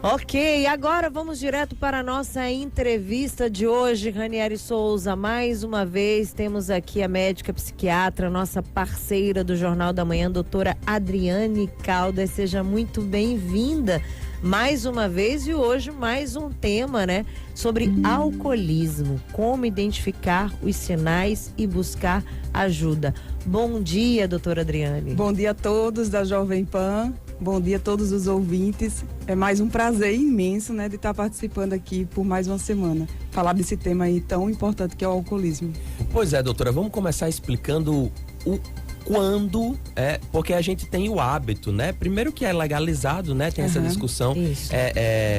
Ok, agora vamos direto para a nossa entrevista de hoje, Ranieri Souza. Mais uma vez temos aqui a médica psiquiatra, nossa parceira do Jornal da Manhã, doutora Adriane Caldas. Seja muito bem-vinda mais uma vez, e hoje mais um tema, né? Sobre alcoolismo, como identificar os sinais e buscar ajuda. Bom dia, doutora Adriane. Bom dia a todos da Jovem Pan. Bom dia a todos os ouvintes. É mais um prazer imenso, né, de estar participando aqui por mais uma semana. Falar desse tema aí tão importante que é o alcoolismo. Pois é, doutora, vamos começar explicando quando, porque a gente tem o hábito, né? Primeiro que é legalizado, né? Tem essa discussão,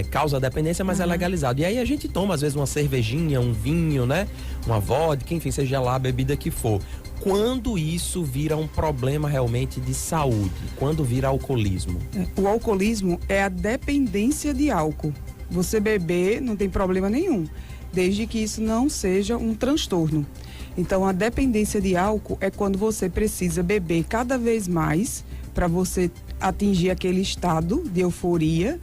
causa dependência, mas é legalizado. E aí a gente toma, às vezes, uma cervejinha, um vinho, né? Uma vodka, enfim, seja lá a bebida que for. Quando isso vira um problema realmente de saúde? Quando vira alcoolismo? O alcoolismo é a dependência de álcool. Você beber não tem problema nenhum, desde que isso não seja um transtorno. Então, a dependência de álcool é quando você precisa beber cada vez mais para você atingir aquele estado de euforia.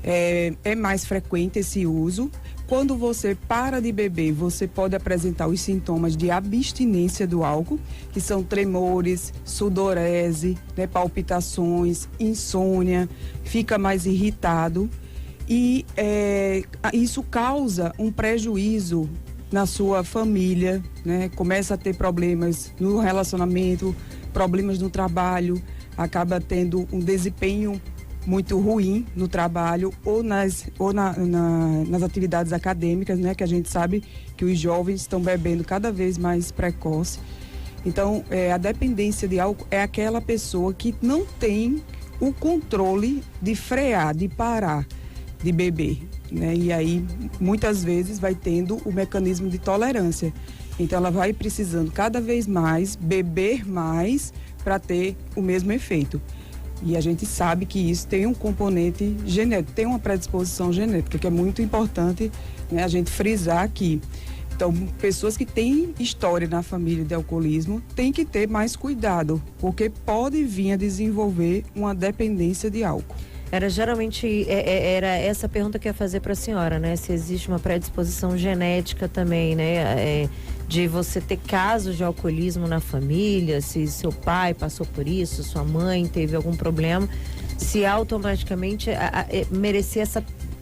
É mais frequente esse uso. Quando você para de beber, você pode apresentar os sintomas de abstinência do álcool, que são tremores, sudorese, né, palpitações, insônia, fica mais irritado. E isso causa um prejuízo na sua família, né? Começa a ter problemas no relacionamento, problemas no trabalho, acaba tendo um desempenho muito ruim no trabalho ou nas atividades acadêmicas, né? Que a gente sabe que os jovens estão bebendo cada vez mais precoce. Então, a dependência de álcool é aquela pessoa que não tem o controle de frear, de parar de beber, né? E aí, muitas vezes, vai tendo o mecanismo de tolerância. Então, ela vai precisando cada vez mais beber mais para ter o mesmo efeito. E a gente sabe que isso tem um componente genético, tem uma predisposição genética, que é muito importante, né, a gente frisar aqui. Então, pessoas que têm história na família de alcoolismo têm que ter mais cuidado, porque pode vir a desenvolver uma dependência de álcool. Era essa pergunta que eu ia fazer para a senhora, né? Se existe uma predisposição genética também, né? De você ter casos de alcoolismo na família, se seu pai passou por isso, sua mãe teve algum problema, se automaticamente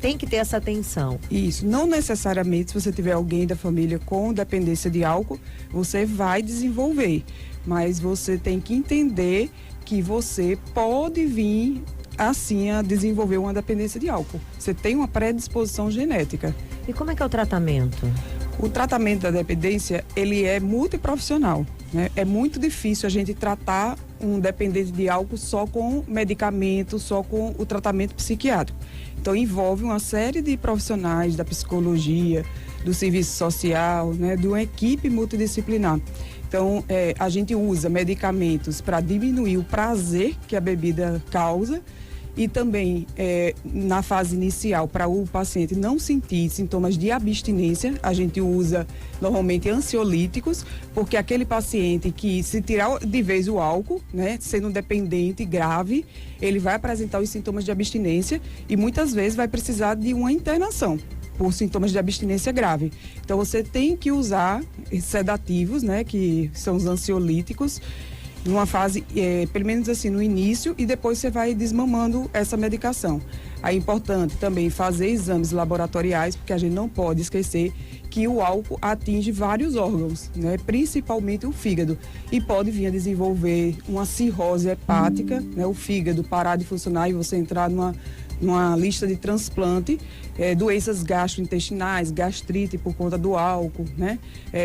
tem que ter essa atenção. Isso, não necessariamente se você tiver alguém da família com dependência de álcool, você vai desenvolver, mas você tem que entender que você pode vir assim a desenvolver uma dependência de álcool. Você tem uma predisposição genética. E como é que é o tratamento? O tratamento da dependência, ele é multiprofissional, né? É muito difícil a gente tratar um dependente de álcool só com medicamento, só com o tratamento psiquiátrico. Então, envolve uma série de profissionais da psicologia, do serviço social, né? De uma equipe multidisciplinar. Então, a gente usa medicamentos para diminuir o prazer que a bebida causa e também, na fase inicial, para o paciente não sentir sintomas de abstinência, a gente usa normalmente ansiolíticos, porque aquele paciente que se tirar de vez o álcool, né, sendo dependente grave, ele vai apresentar os sintomas de abstinência e muitas vezes vai precisar de uma internação por sintomas de abstinência grave. Então, você tem que usar sedativos, né, que são os ansiolíticos, numa fase, pelo menos assim, no início, e depois você vai desmamando essa medicação. Aí é importante também fazer exames laboratoriais, porque a gente não pode esquecer que o álcool atinge vários órgãos, né, principalmente o fígado, e pode vir a desenvolver uma cirrose hepática, né, o fígado parar de funcionar e você entrar numa lista de transplante, doenças gastrointestinais, gastrite por conta do álcool, né?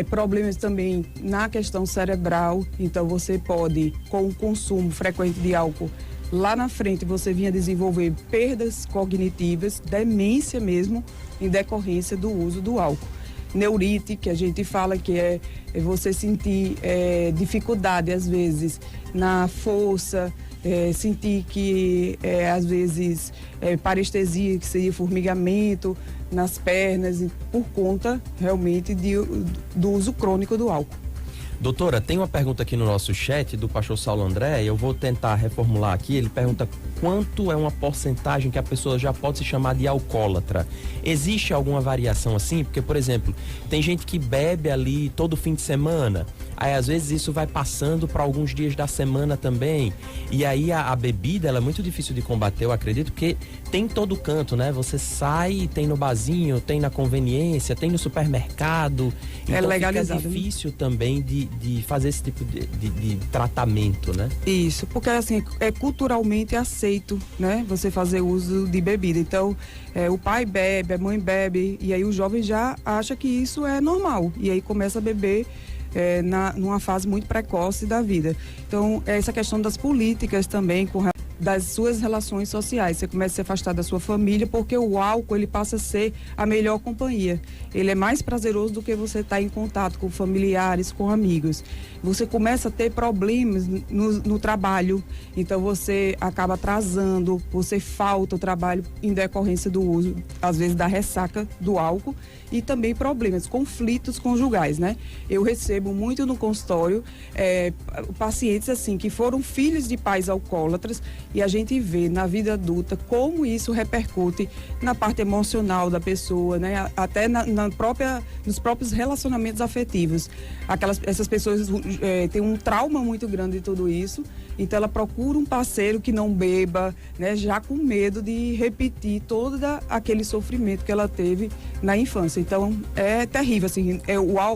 Problemas também na questão cerebral. Então, você pode, com o consumo frequente de álcool, lá na frente você vinha desenvolver perdas cognitivas, demência mesmo, em decorrência do uso do álcool. Neurite, que a gente fala que é você sentir dificuldade, às vezes, na força, sentir que, às vezes, parestesia, que seria formigamento nas pernas, por conta, realmente, do uso crônico do álcool. Doutora, tem uma pergunta aqui no nosso chat do pastor Saulo André, eu vou tentar reformular aqui. Ele pergunta quanto é uma porcentagem que a pessoa já pode se chamar de alcoólatra. Existe alguma variação assim? Porque, por exemplo, tem gente que bebe ali todo fim de semana, aí às vezes isso vai passando para alguns dias da semana também, e aí a bebida ela é muito difícil de combater, eu acredito, porque tem em todo canto, né? Você sai, tem no barzinho, tem na conveniência, tem no supermercado, então é legalizado, fica difícil também de fazer esse tipo de tratamento, né? Isso, porque assim, é culturalmente aceito, né? Você fazer uso de bebida. Então, o pai bebe, a mãe bebe, e aí o jovem já acha que isso é normal. E aí começa a beber numa fase muito precoce da vida. Então, essa questão das políticas também, das suas relações sociais. Você começa a se afastar da sua família, porque o álcool ele passa a ser a melhor companhia. Ele é mais prazeroso do que você estar em contato com familiares, com amigos. Você começa a ter problemas no trabalho, então você acaba atrasando, você falta o trabalho em decorrência do uso, às vezes da ressaca do álcool, e também problemas, conflitos conjugais, né? Eu recebo muito no consultório pacientes assim que foram filhos de pais alcoólatras, e a gente vê na vida adulta como isso repercute na parte emocional da pessoa, né? Até nos próprios relacionamentos afetivos. Essas pessoas têm um trauma muito grande de tudo isso, então ela procura um parceiro que não beba, né? Já com medo de repetir todo aquele sofrimento que ela teve na infância. Então é terrível, assim,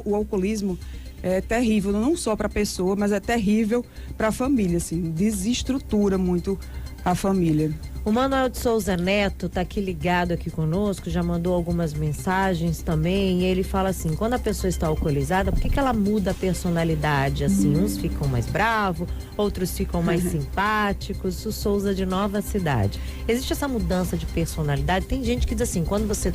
o alcoolismo é terrível, não só para a pessoa, mas é terrível para a família, assim, desestrutura muito a família. O Manuel de Souza Neto está aqui ligado aqui conosco, já mandou algumas mensagens também, e ele fala assim, quando a pessoa está alcoolizada, por que ela muda a personalidade? Assim, uns ficam mais bravos, outros ficam mais simpáticos. O Souza de Nova Cidade. Existe essa mudança de personalidade? Tem gente que diz assim, quando você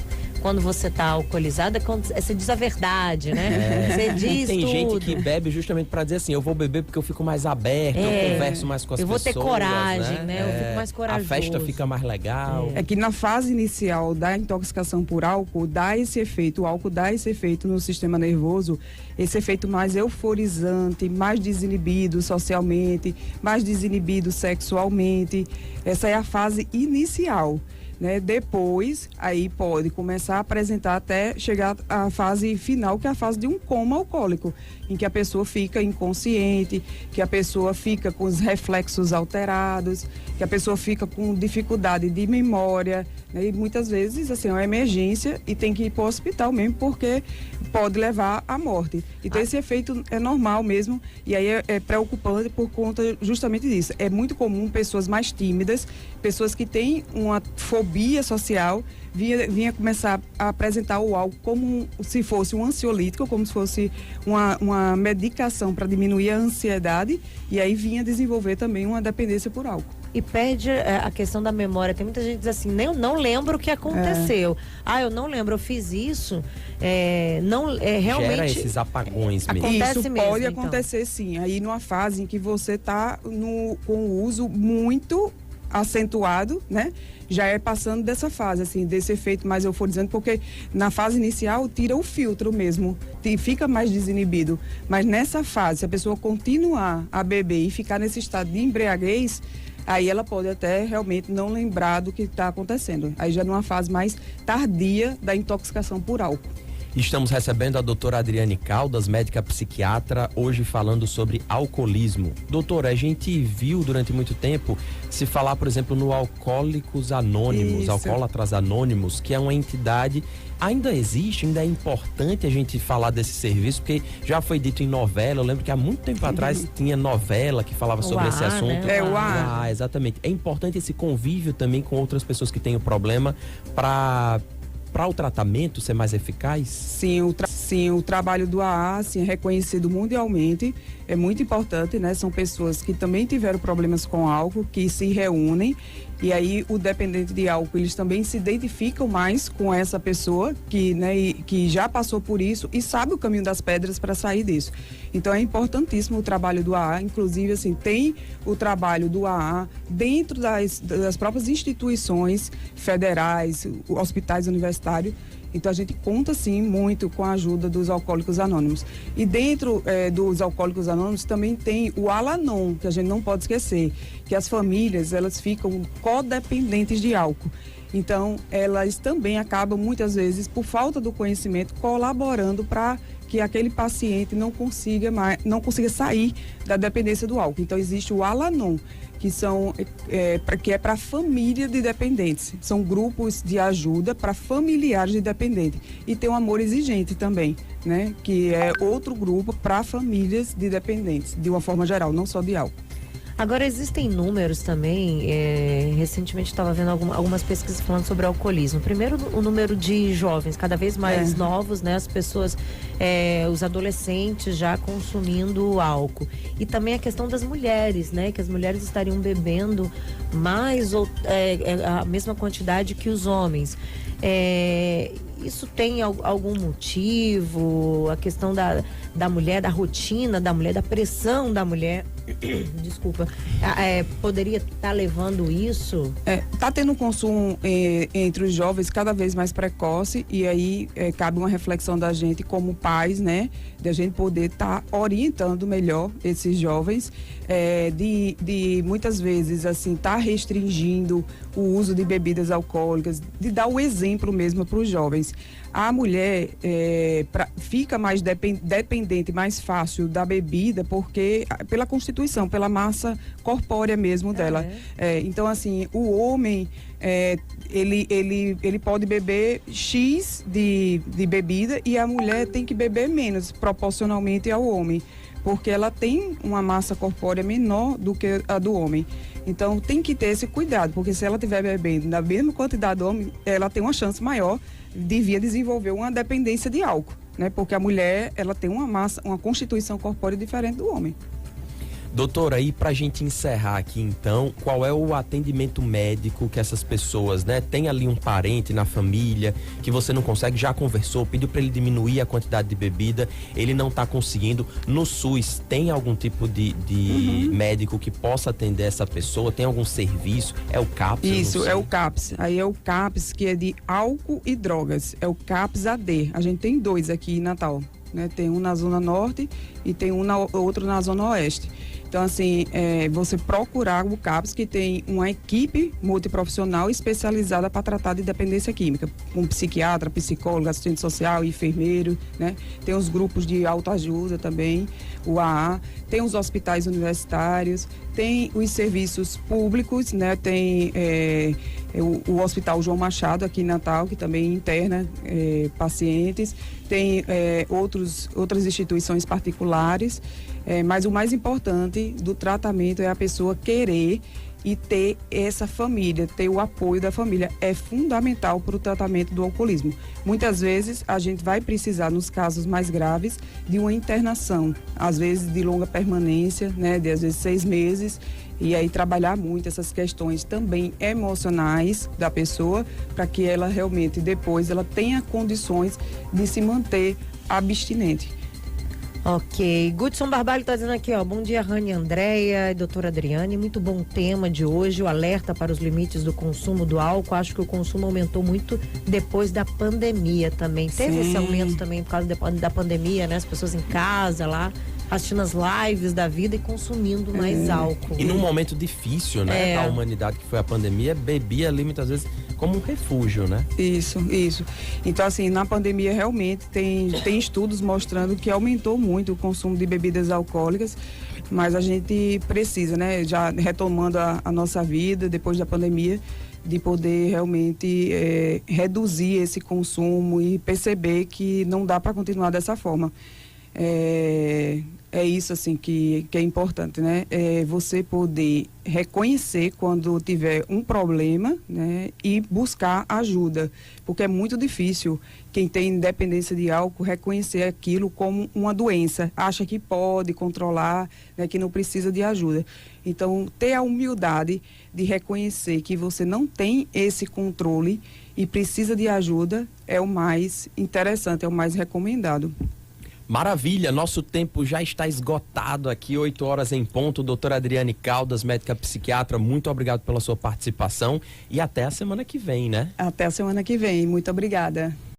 está alcoolizada, você diz a verdade, né? Você diz tem tudo. gente que bebe justamente para dizer assim, eu vou beber porque eu fico mais aberto, eu converso mais com as pessoas. Eu vou ter coragem, né? Eu fico mais corajoso. A festa fica mais legal. É que na fase inicial da intoxicação por álcool, dá esse efeito, o álcool dá esse efeito no sistema nervoso, esse efeito mais euforizante, mais desinibido socialmente, mais desinibido sexualmente. Essa é a fase inicial, né? Depois, aí pode começar a apresentar até chegar à fase final, que é a fase de um coma alcoólico, em que a pessoa fica inconsciente, que a pessoa fica com os reflexos alterados, que a pessoa fica com dificuldade de memória, né? E muitas vezes, assim, é uma emergência e tem que ir para o hospital mesmo, porque pode levar à morte. Então, esse efeito é normal mesmo, e aí é preocupante por conta justamente disso. É muito comum pessoas mais tímidas, pessoas que têm uma fobia social, vinha começar a apresentar o álcool como se fosse um ansiolítico, como se fosse uma medicação para diminuir a ansiedade, e aí vinha desenvolver também uma dependência por álcool. E perde a questão da memória. Tem muita gente que diz assim, eu não lembro o que aconteceu. Eu não lembro, eu fiz isso. Realmente... Gera esses apagões mesmo. Acontece isso mesmo, pode então acontecer sim. Aí numa fase em que você está com o uso muito acentuado, né? Já é passando dessa fase, assim, desse efeito mais euforizante, porque na fase inicial tira o filtro mesmo, fica mais desinibido. Mas nessa fase, se a pessoa continuar a beber e ficar nesse estado de embriaguez, aí ela pode até realmente não lembrar do que está acontecendo. Aí já numa fase mais tardia da intoxicação por álcool. Estamos recebendo a doutora Adriane Caldas, médica psiquiatra, hoje falando sobre alcoolismo. Doutora, a gente viu durante muito tempo se falar, por exemplo, no Alcoólicos Anônimos, Alcoólatras Anônimos, que é uma entidade, ainda existe, ainda é importante a gente falar desse serviço, porque já foi dito em novela, eu lembro que há muito tempo atrás tinha novela que falava sobre esse assunto. Né? O AA. Exatamente. É importante esse convívio também com outras pessoas que têm o problema para o tratamento ser mais eficaz? Sim, o trabalho do AA assim, é reconhecido mundialmente, é muito importante, né? São pessoas que também tiveram problemas com álcool, que se reúnem, e aí o dependente de álcool, eles também se identificam mais com essa pessoa que, né, que já passou por isso e sabe o caminho das pedras para sair disso. Então é importantíssimo o trabalho do AA, inclusive assim, tem o trabalho do AA dentro das próprias instituições federais, hospitais universitários, Então a gente conta sim muito com a ajuda dos Alcoólicos Anônimos. E dentro dos Alcoólicos Anônimos também tem o Al-Anon, que a gente não pode esquecer, que as famílias elas ficam codependentes de álcool. Então elas também acabam muitas vezes, por falta do conhecimento, colaborando para que aquele paciente não consiga sair da dependência do álcool. Então existe o Al-Anon, que é para família de dependentes. São grupos de ajuda para familiares de dependentes. E tem o Amor Exigente também, né? Que é outro grupo para famílias de dependentes, de uma forma geral, não só de álcool. Agora, existem números também, recentemente estava vendo algumas pesquisas falando sobre alcoolismo. Primeiro, o número de jovens, cada vez mais novos, né? As pessoas, os adolescentes já consumindo álcool. E também a questão das mulheres, né? Que as mulheres estariam bebendo mais ou a mesma quantidade que os homens. Isso tem algum motivo? A questão da mulher, da rotina da mulher, da pressão da mulher, desculpa, poderia estar levando isso? Tá tendo um consumo entre os jovens cada vez mais precoce, e aí cabe uma reflexão da gente como pais, né? De a gente poder estar orientando melhor esses jovens, de muitas vezes assim tá restringindo o uso de bebidas alcoólicas, de dar o exemplo mesmo para os jovens. A mulher fica mais dependente, mais fácil da bebida, porque pela constituição, pela massa corpórea mesmo dela. Então, assim, o homem, ele pode beber X de bebida, e a mulher tem que beber menos, proporcionalmente ao homem, porque ela tem uma massa corpórea menor do que a do homem. Então tem que ter esse cuidado, porque se ela estiver bebendo na mesma quantidade do homem, ela tem uma chance maior de vir a desenvolver uma dependência de álcool, né? Porque a mulher, ela tem uma constituição corpórea diferente do homem. Doutora, aí pra gente encerrar aqui então, qual é o atendimento médico que essas pessoas, né? Tem ali um parente na família que você não consegue, já conversou, pediu pra ele diminuir a quantidade de bebida, ele não tá conseguindo. No SUS tem algum tipo de médico que possa atender essa pessoa? Tem algum serviço? É o CAPS? Isso, é o CAPS. Aí é o CAPS, que é de álcool e drogas. É o CAPS AD. A gente tem 2 aqui em Natal, né? Tem um na Zona Norte e tem outro na Zona Oeste. Então, assim, você procurar o CAPS, que tem uma equipe multiprofissional especializada para tratar de dependência química, com psiquiatra, psicólogo, assistente social, enfermeiro, né? Tem os grupos de autoajuda também, o AA, tem os hospitais universitários, tem os serviços públicos, né? Tem o Hospital João Machado aqui em Natal, que também interna pacientes, tem outras instituições particulares. Mas o mais importante do tratamento é a pessoa querer e ter essa família, ter o apoio da família. É fundamental para o tratamento do alcoolismo. Muitas vezes a gente vai precisar, nos casos mais graves, de uma internação, às vezes de longa permanência, né, de às vezes 6 meses, e aí trabalhar muito essas questões também emocionais da pessoa, para que ela realmente depois ela tenha condições de se manter abstinente. Ok, Gudson Barbalho está dizendo aqui, ó, bom dia, Rani e Andréia e doutora Adriane, muito bom tema de hoje, o alerta para os limites do consumo do álcool. Acho que o consumo aumentou muito depois da pandemia também. Teve esse aumento também por causa da pandemia, né? As pessoas em casa lá, assistindo as lives da vida e consumindo mais álcool. E num momento difícil, né, da humanidade, que foi a pandemia, bebia ali muitas vezes como um refúgio, né? Isso. Então, assim, na pandemia realmente tem estudos mostrando que aumentou muito o consumo de bebidas alcoólicas, mas a gente precisa, né, já retomando a nossa vida depois da pandemia, de poder realmente reduzir esse consumo e perceber que não dá para continuar dessa forma. É isso assim que é importante, né? Você poder reconhecer quando tiver um problema, né? E buscar ajuda, porque é muito difícil quem tem dependência de álcool reconhecer aquilo como uma doença, acha que pode controlar, né? Que não precisa de ajuda. Então, ter a humildade de reconhecer que você não tem esse controle e precisa de ajuda é o mais interessante, é o mais recomendado. Maravilha, nosso tempo já está esgotado aqui, 8 horas em ponto. Doutora Adriane Caldas, médica psiquiatra, muito obrigado pela sua participação e até a semana que vem, né? Até a semana que vem, muito obrigada.